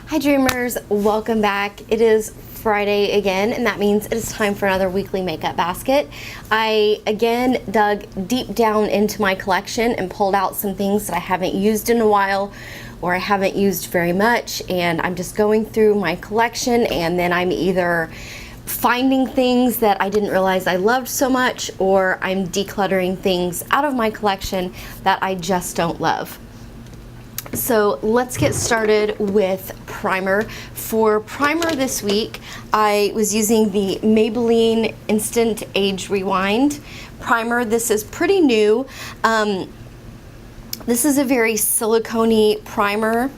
Hi dreamers, welcome back. It is Friday again, and that means it is time for another weekly makeup basket. I again dug deep down into my collection and pulled out some things that I haven't used in a while or I haven't used very much, and I'm just going through my collection, and then I'm either finding things that I didn't realize I loved so much, or I'm decluttering things out of my collection that I just don't love. So let's get started with primer. For primer this week, I was using the Maybelline Instant Age Rewind primer. This is pretty new. This is a very silicone-y primer,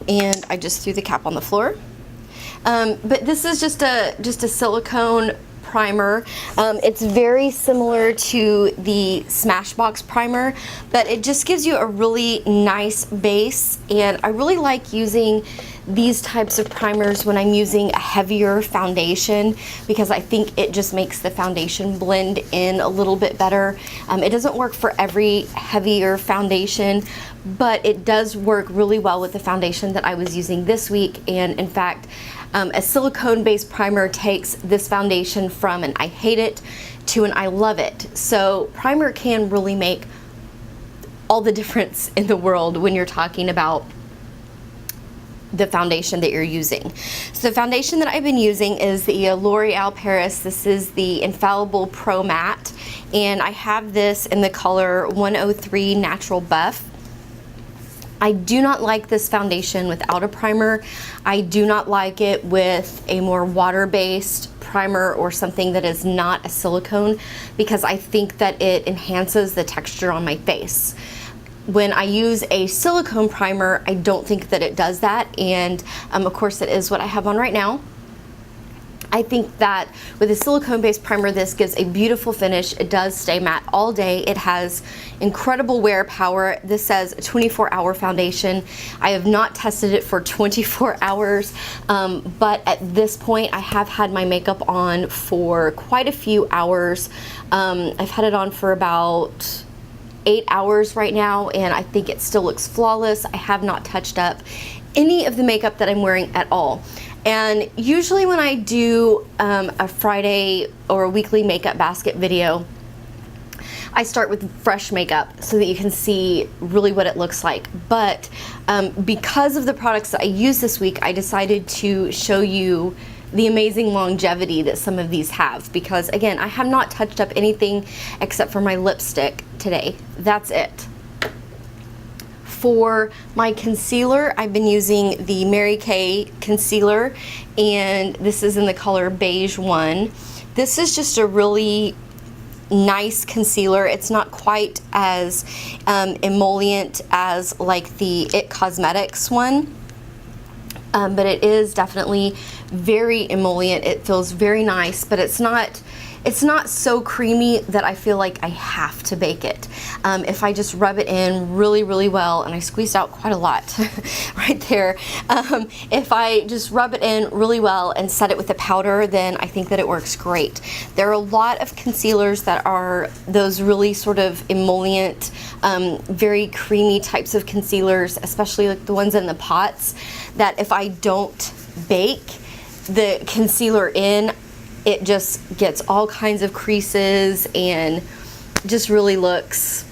and I just threw the cap on the floor. But this is just a silicone primer. It's very similar to the Smashbox primer, but it just gives you a really nice base, and I really like using these types of primers when I'm using a heavier foundation because I think it just makes the foundation blend in a little bit better. It doesn't work for every heavier foundation, but it does work really well with the foundation that I was using this week. And in fact, a silicone-based primer takes this foundation from an I hate it to an I love it. So primer can really make all the difference in the world when you're talking about the foundation that you're using. So the foundation that I've been using is the L'Oreal Paris. This is the Infallible Pro Matte, and I have this in the color 103 Natural Buff. I do not like this foundation without a primer. I do not like it with a more water-based primer or something that is not a silicone, because I think that it enhances the texture on my face. When I use a silicone primer, I don't think that it does that, and of course it is what I have on right now. I think that with a silicone-based primer, this gives a beautiful finish. It does stay matte all day. It has incredible wear power. This says 24-hour foundation. I have not tested it for 24 hours, but at this point, I have had my makeup on for quite a few hours. I've had it on for about 8 hours right now, and I think it still looks flawless. I have not touched up any of the makeup that I'm wearing at all. And usually when I do a Friday or a weekly makeup basket video, I start with fresh makeup so that you can see really what it looks like. But because of the products that I used this week, I decided to show you the amazing longevity that some of these have, because again, I have not touched up anything except for my lipstick today. That's it. For my concealer, I've been using the Mary Kay concealer, and this is in the color Beige 1. This is just a really nice concealer. It's not quite as emollient as like the IT Cosmetics one, but it is definitely very emollient. It feels very nice, but it's not so creamy that I feel like I have to bake it. If I just rub it in really, really well, and I squeezed out quite a lot right there. If I just rub it in really well and set it with a powder, then I think that it works great. There are a lot of concealers that are those really sort of emollient, very creamy types of concealers, especially like the ones in the pots, that if I don't bake the concealer in, it just gets all kinds of creases and just really looks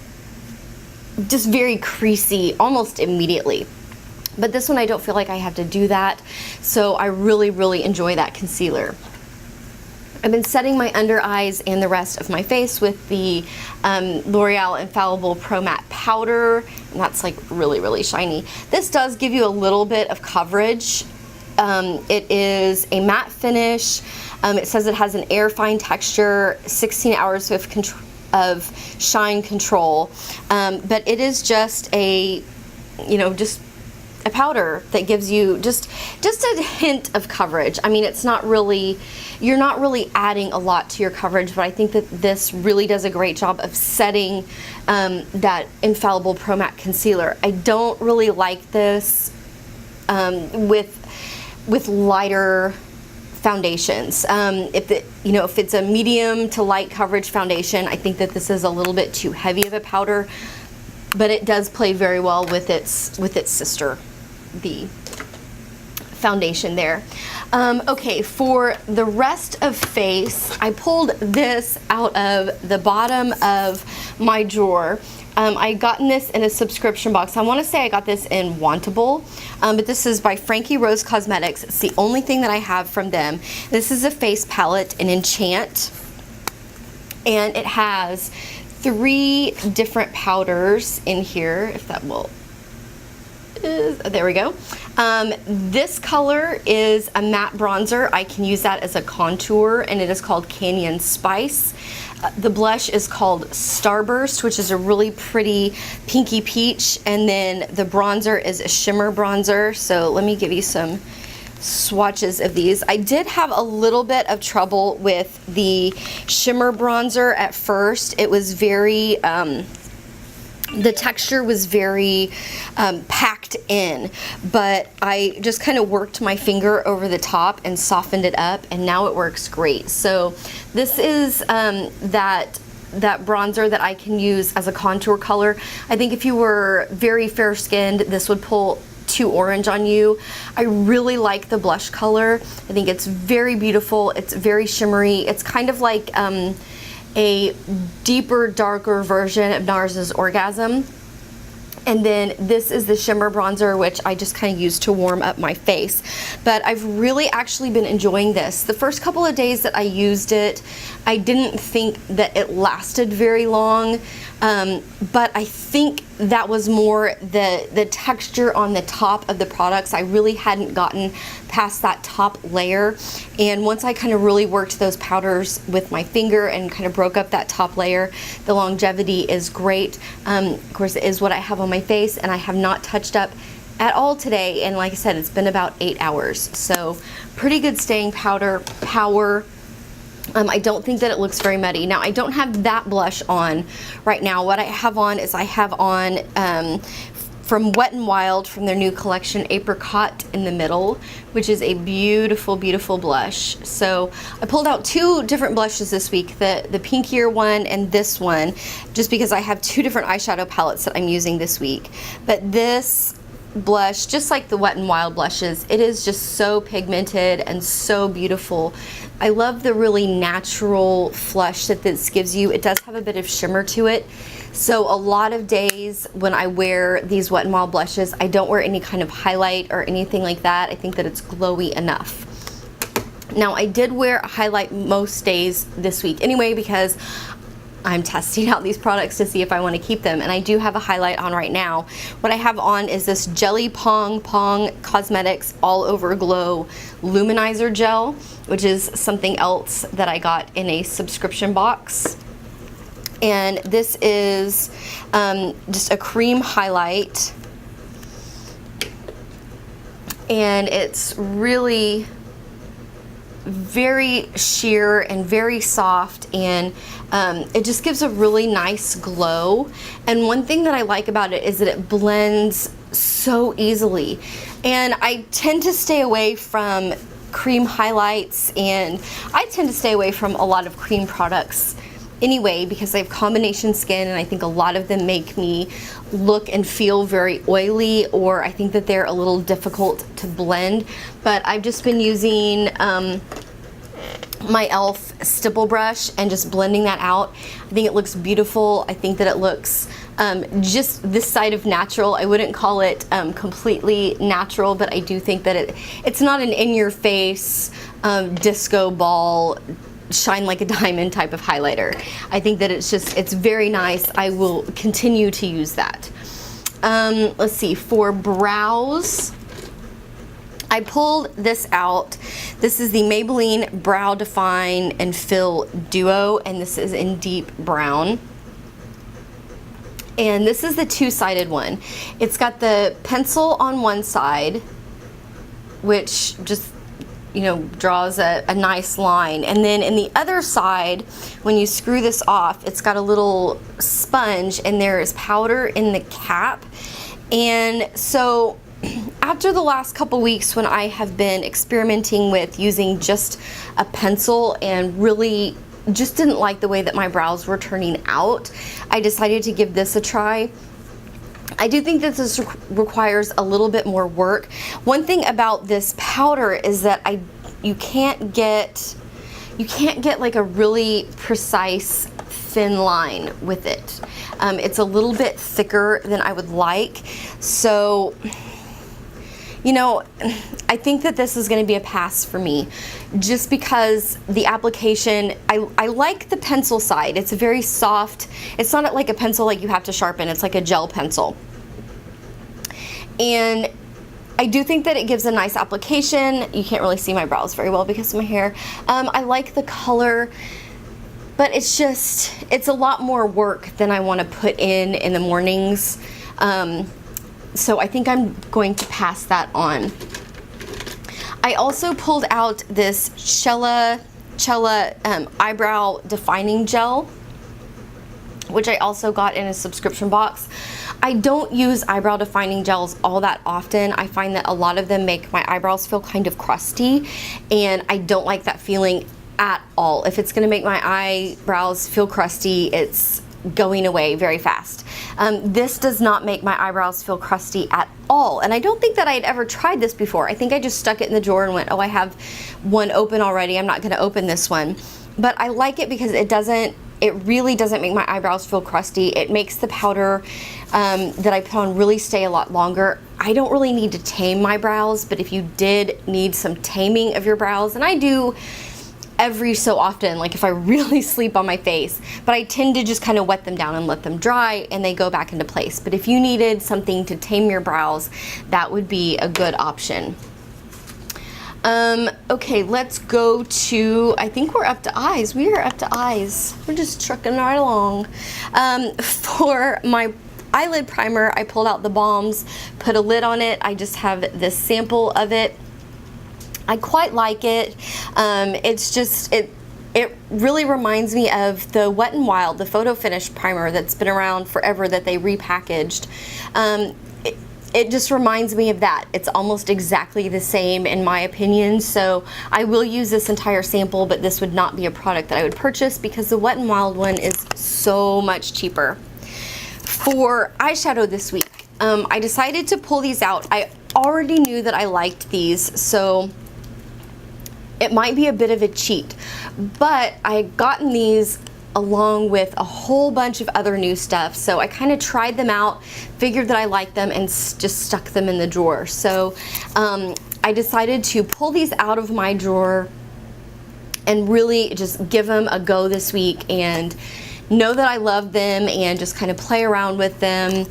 just very creasy almost immediately. But this one, I don't feel like I have to do that, so I really, really enjoy that concealer. I've been setting my under eyes and the rest of my face with the L'Oreal Infallible Pro Matte Powder, and that's like really, really shiny. This does give you a little bit of coverage. It is a matte finish. It says it has an air fine texture, 16 hours of shine control, but it is just a, just a powder that gives you just a hint of coverage. I mean, it's not really, you're not really adding a lot to your coverage, but I think that this really does a great job of setting that Infallible Pro Matte Concealer. I don't really like this with lighter foundations. If it's a medium to light coverage foundation, I think that this is a little bit too heavy of a powder, but it does play very well with its sister, the foundation there. Okay, for the rest of face, I pulled this out of the bottom of my drawer. I gotten this in a subscription box. I want to say I got this in Wantable, but this is by Frankie Rose Cosmetics. It's the only thing that I have from them. This is a face palette in Enchant, and it has 3 different powders in here, if that will, there we go. This color is a matte bronzer. I can use that as a contour, and it is called Canyon Spice. The blush is called Starburst, which is a really pretty pinky peach, and then the bronzer is a shimmer bronzer. So let me give you some swatches of these. I did have a little bit of trouble with the shimmer bronzer at first. It was very the texture was very packed in, but I just kind of worked my finger over the top and softened it up, and now it works great. So this is that bronzer that I can use as a contour color. I think if you were very fair skinned, this would pull too orange on you. I really like the blush color. I think it's very beautiful. It's very shimmery. It's kind of like a deeper, darker version of NARS's Orgasm. And then this is the shimmer bronzer, which I just kind of use to warm up my face. But I've really actually been enjoying this. The first couple of days that I used it, I didn't think that it lasted very long. But I think that was more the texture on the top of the products. I really hadn't gotten past that top layer. And once I kind of really worked those powders with my finger and kind of broke up that top layer, the longevity is great. Of course, it is what I have on my face, and I have not touched up at all today. And like I said, it's been about 8 hours. So pretty good staying power. I don't think that it looks very muddy. Now, I don't have that blush on right now. What I have on is I have on from Wet n Wild, from their new collection, Apricot in the Middle, which is a beautiful, beautiful blush. So I pulled out 2 different blushes this week, the pinkier one and this one, just because I have 2 different eyeshadow palettes that I'm using this week. But this blush, just like the Wet n Wild blushes, it is just so pigmented and so beautiful. I love the really natural flush that this gives you. It does have a bit of shimmer to it. So a lot of days when I wear these Wet n Wild blushes, I don't wear any kind of highlight or anything like that. I think that it's glowy enough. Now, I did wear a highlight most days this week anyway, because I'm testing out these products to see if I want to keep them, and I do have a highlight on right now. What I have on is this Jelly Pong Cosmetics All Over Glow Luminizer Gel, which is something else that I got in a subscription box. And this is just a cream highlight, and it's really very sheer and very soft, and it just gives a really nice glow. And one thing that I like about it is that it blends so easily, and I tend to stay away from cream highlights, and I tend to stay away from a lot of cream products anyway, because I have combination skin, and I think a lot of them make me look and feel very oily, or I think that they're a little difficult to blend. But I've just been using my e.l.f. stipple brush and just blending that out. I think it looks beautiful. I think that it looks just this side of natural. I wouldn't call it completely natural, but I do think that it's not an in-your-face disco ball, shine like a diamond type of highlighter. I think that it's very nice. I will continue to use that. Let's see, for brows, I pulled this out. This is the Maybelline Brow Define and Fill Duo, and this is in deep brown. And this is the 2-sided one. It's got the pencil on one side, which just, you know, draws a nice line. And then in the other side, when you screw this off, it's got a little sponge, and there is powder in the cap. And so after the last couple weeks, when I have been experimenting with using just a pencil and really just didn't like the way that my brows were turning out, I decided to give this a try. I do think that this requires a little bit more work. One thing about this powder is that you can't get like a really precise thin line with it. It's a little bit thicker than I would like. So, you know, I think that this is going to be a pass for me, just because the application, I like the pencil side. It's a very soft, it's not like a pencil like you have to sharpen, it's like a gel pencil. And I do think that it gives a nice application. You can't really see my brows very well because of my hair. I like the color, but it's a lot more work than I want to put in the mornings. So I think I'm going to pass that on. I also pulled out this Cella eyebrow defining gel, which I also got in a subscription box. I don't use eyebrow defining gels all that often. I find that a lot of them make my eyebrows feel kind of crusty, and I don't like that feeling at all. If it's gonna make my eyebrows feel crusty, it's going away very fast. This does not make my eyebrows feel crusty at all, and I don't think that I had ever tried this before. I think I just stuck it in the drawer and went, oh, I have one open already, I'm not gonna open this one. But I like it because it really doesn't make my eyebrows feel crusty. It makes the powder that I put on really stay a lot longer. I don't really need to tame my brows, but if you did need some taming of your brows, and I do every so often, like if I really sleep on my face, but I tend to just kind of wet them down and let them dry and they go back into place. But if you needed something to tame your brows, that would be a good option. Okay, let's go to, I think we're up to eyes. We are up to eyes. We're just trucking right along. For my eyelid primer, I pulled out the Balms, put a lid on it. I just have this sample of it. I quite like it. It's just, it really reminds me of the Wet n Wild, the photo finish primer that's been around forever that they repackaged. It just reminds me of that. It's almost exactly the same in my opinion, so I will use this entire sample, but this would not be a product that I would purchase because the Wet n Wild one is so much cheaper. For eyeshadow this week, I decided to pull these out. I already knew that I liked these, so it might be a bit of a cheat, but I had gotten these along with a whole bunch of other new stuff, so I kind of tried them out, figured that I liked them, and just stuck them in the drawer. So I decided to pull these out of my drawer and really just give them a go this week and know that I love them and just kind of play around with them.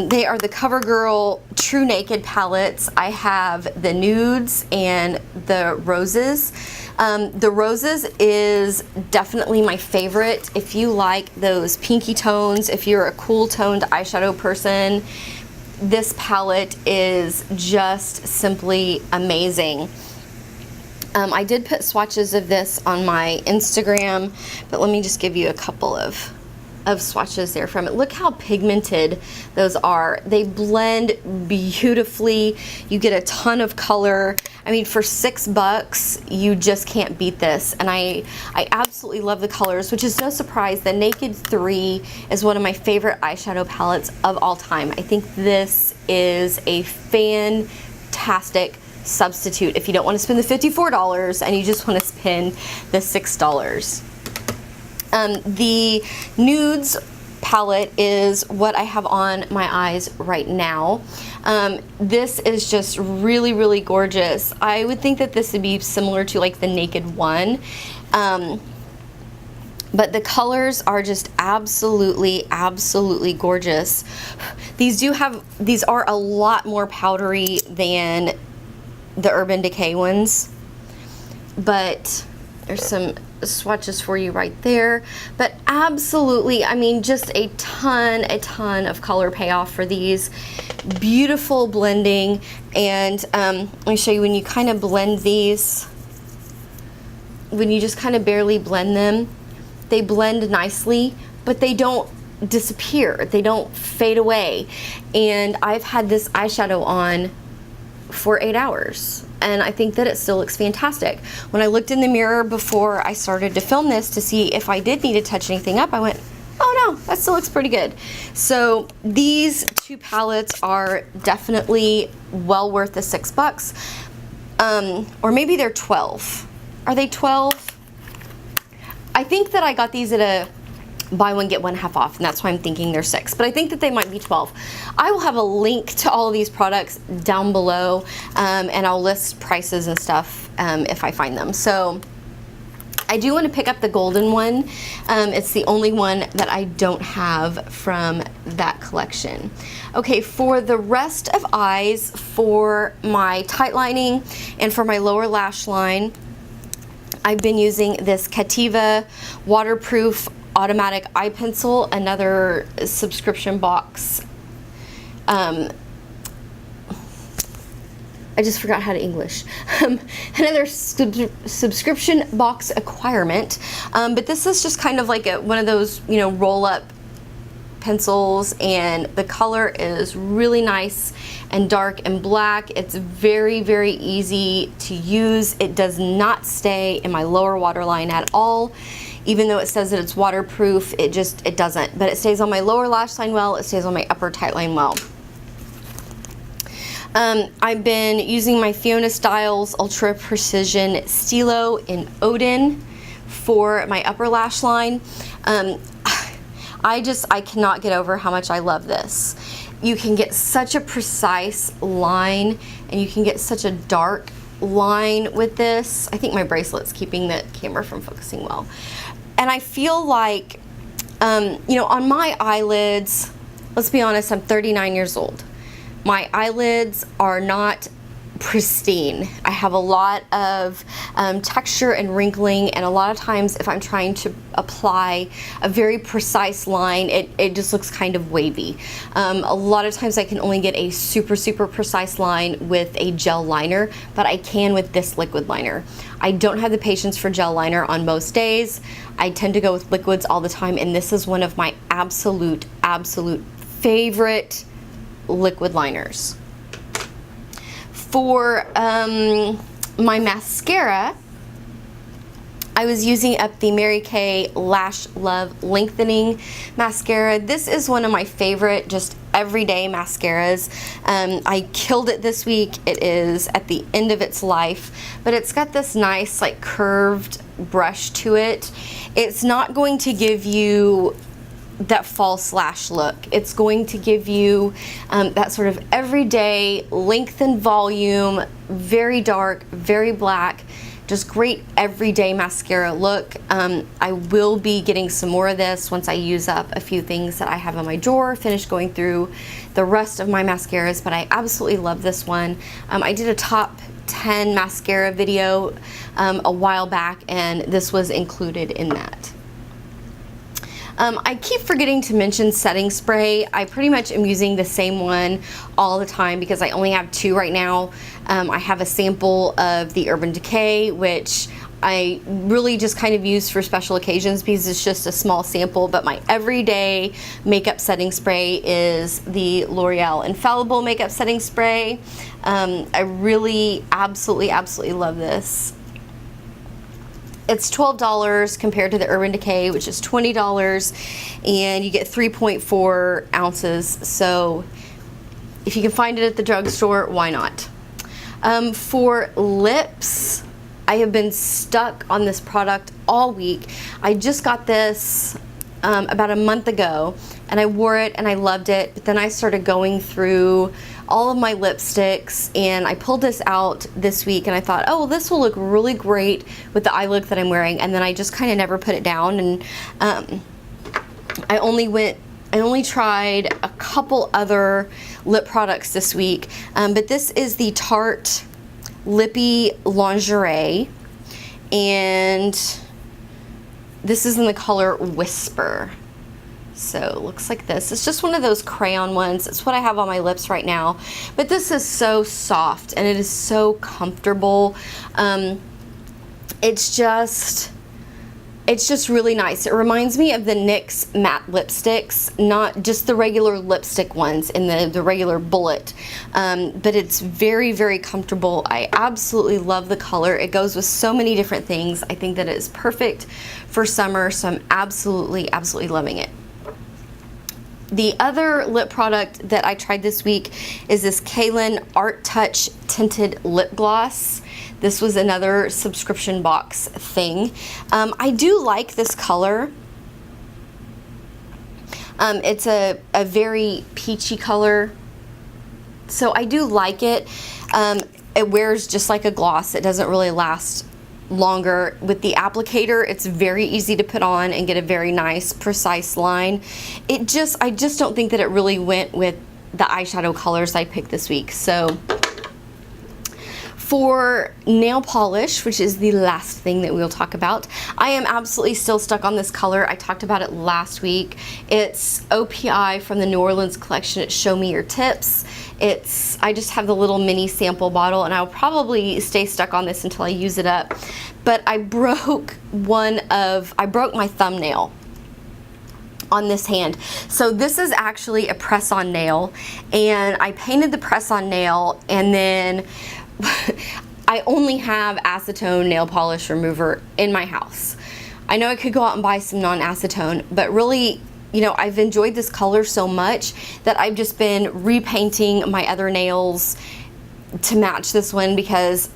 They are the CoverGirl True Naked palettes. I have the nudes and the roses. The roses is definitely my favorite. If you like those pinky tones, if you're a cool toned eyeshadow person, this palette is just simply amazing. I did put swatches of this on my Instagram, but let me just give you a couple of swatches there from it. Look how pigmented those are. They blend beautifully. You get a ton of color. I mean, for $6, you just can't beat this. And I absolutely love the colors, which is no surprise. The Naked 3 is one of my favorite eyeshadow palettes of all time. I think this is a fantastic substitute if you don't want to spend the $54 and you just want to spend the $6. The nudes palette is what I have on my eyes right now. This is just really, really gorgeous. I would think that this would be similar to like the Naked one. But the colors are just absolutely, absolutely gorgeous. These are a lot more powdery than the Urban Decay ones, but there's some swatches for you right there. But absolutely, I mean, just a ton of color payoff for these. Beautiful blending, and let me show you when you kind of blend these, when you just kind of barely blend them, they blend nicely, but they don't disappear, they don't fade away. And I've had this eyeshadow on for 8 hours, and I think that it still looks fantastic. When I looked in the mirror before I started to film this to see if I did need to touch anything up, I went, oh oh, that still looks pretty good. So these 2 palettes are definitely well worth the $6. Or maybe they're 12. Are they 12? I think that I got these at a buy one get one half off, and that's why I'm thinking they're 6, but I think that they might be 12. I will have a link to all of these products down below, and I'll list prices and stuff if I find them. So I do want to pick up the golden one. It's the only one that I don't have from that collection. Okay, for the rest of eyes, for my tight lining and for my lower lash line, I've been using this Cativa waterproof automatic eye pencil, another subscription box. I just forgot how to English. Another subscription box acquirement. But this is just kind of like one of those, you know, roll up pencils, and the color is really nice and dark and black. It's very, very easy to use. It does not stay in my lower waterline at all. Even though it says that it's waterproof, it doesn't. But it stays on my lower lash line well, it stays on my upper tight line well. I've been using my Fiona Styles Ultra Precision Stilo in Odin for my upper lash line. I cannot get over how much I love this. You can get such a precise line, and you can get such a dark line with this. I think my bracelet's keeping the camera from focusing well. And I feel like, you know, on my eyelids, let's be honest, I'm 39 years old. My eyelids are not pristine. I have a lot of texture and wrinkling, and a lot of times if I'm trying to apply a very precise line, it just looks kind of wavy. A lot of times I can only get a super, super precise line with a gel liner, but I can with this liquid liner. I don't have the patience for gel liner on most days. I tend to go with liquids all the time, and this is one of my absolute favorite liquid liners. For my mascara, I was using up the Mary Kay Lash Love Lengthening Mascara. This is one of my favorite just everyday mascaras. I killed it this week. It is at the end of its life, but it's got this nice like curved brush to it. It's not going to give you that false lash look. It's going to give you that sort of everyday length and volume, very dark, very black, just great everyday mascara look. I will be getting some more of this once I use up a few things that I have in my drawer, finish going through the rest of my mascaras, but I absolutely love this one. I did a top 10 mascara video a while back, and this was included in that. I keep forgetting to mention setting spray. I pretty much am using the same one all the time because I only have 2 right now. I have a sample of the Urban Decay, which I really just kind of use for special occasions because it's just a small sample, but my everyday makeup setting spray is the L'Oreal Infallible makeup setting spray. I really absolutely love this. It's $12 compared to the Urban Decay, which is $20, and you get 3.4 ounces. So if you can find it at the drugstore, why not? For lips, I have been stuck on this product all week. I just got this about a month ago, and I wore it and I loved it, but then I started going through all of my lipsticks, and I pulled this out this week and I thought, oh, well, this will look really great with the eye look that I'm wearing, and then I just kind of never put it down. And I only tried a couple other lip products this week, but this is the Tarte Lippy Lingerie, and this is in the color Whisper. So it looks like this. It's just one of those crayon ones. It's what I have on my lips right now. But this is so soft and it is so comfortable. It's just really nice. It reminds me of the NYX matte lipsticks, not just the regular lipstick ones in the regular bullet. But it's very comfortable. I absolutely love the color. It goes with so many different things. I think that it is perfect for summer, so I'm absolutely loving it. The other lip product that I tried this week is this Kaylin Art Touch Tinted Lip Gloss. This was another subscription box thing. I do like this color. It's a very peachy color, so I do like it. It wears just like a gloss. It doesn't really last longer. With the applicator, it's very easy to put on and get a very nice, precise line. I just don't think that it really went with the eyeshadow colors I picked this week. So for nail polish, which is the last thing that we'll talk about, I am absolutely still stuck on this color. I talked about it last week. It's OPI from the New Orleans collection. It's Show Me Your Tips. I just have the little mini sample bottle, and I'll probably stay stuck on this until I use it up. But I broke my thumbnail on this hand. So this is actually a press-on nail, and I painted the press-on nail, and then I only have acetone nail polish remover in my house. I know I could go out and buy some non-acetone, but really, you know, I've enjoyed this color so much that I've just been repainting my other nails to match this one, because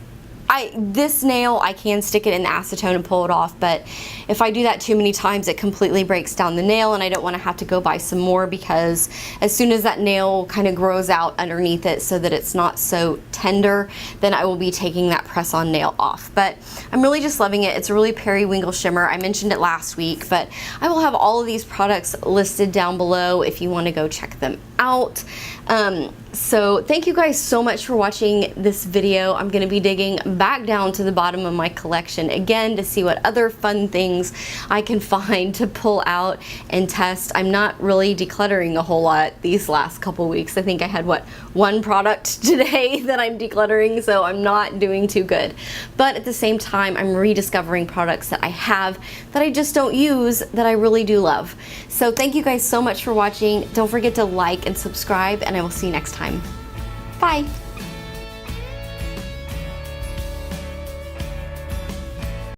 this nail, I can stick it in the acetone and pull it off, but if I do that too many times, it completely breaks down the nail, and I don't want to have to go buy some more, because as soon as that nail kind of grows out underneath it so that it's not so tender, then I will be taking that press-on nail off. But I'm really just loving it. It's a really periwinkle shimmer. I mentioned it last week, but I will have all of these products listed down below if you want to go check them out. So thank you guys so much for watching this video. I'm going to be digging back down to the bottom of my collection again to see what other fun things I can find to pull out and test. I'm not really decluttering a whole lot these last couple weeks. I think I had one product today that I'm decluttering, so I'm not doing too good. But at the same time, I'm rediscovering products that I have that I just don't use that I really do love. So thank you guys so much for watching. Don't forget to like and subscribe, and I will see you next time. Bye.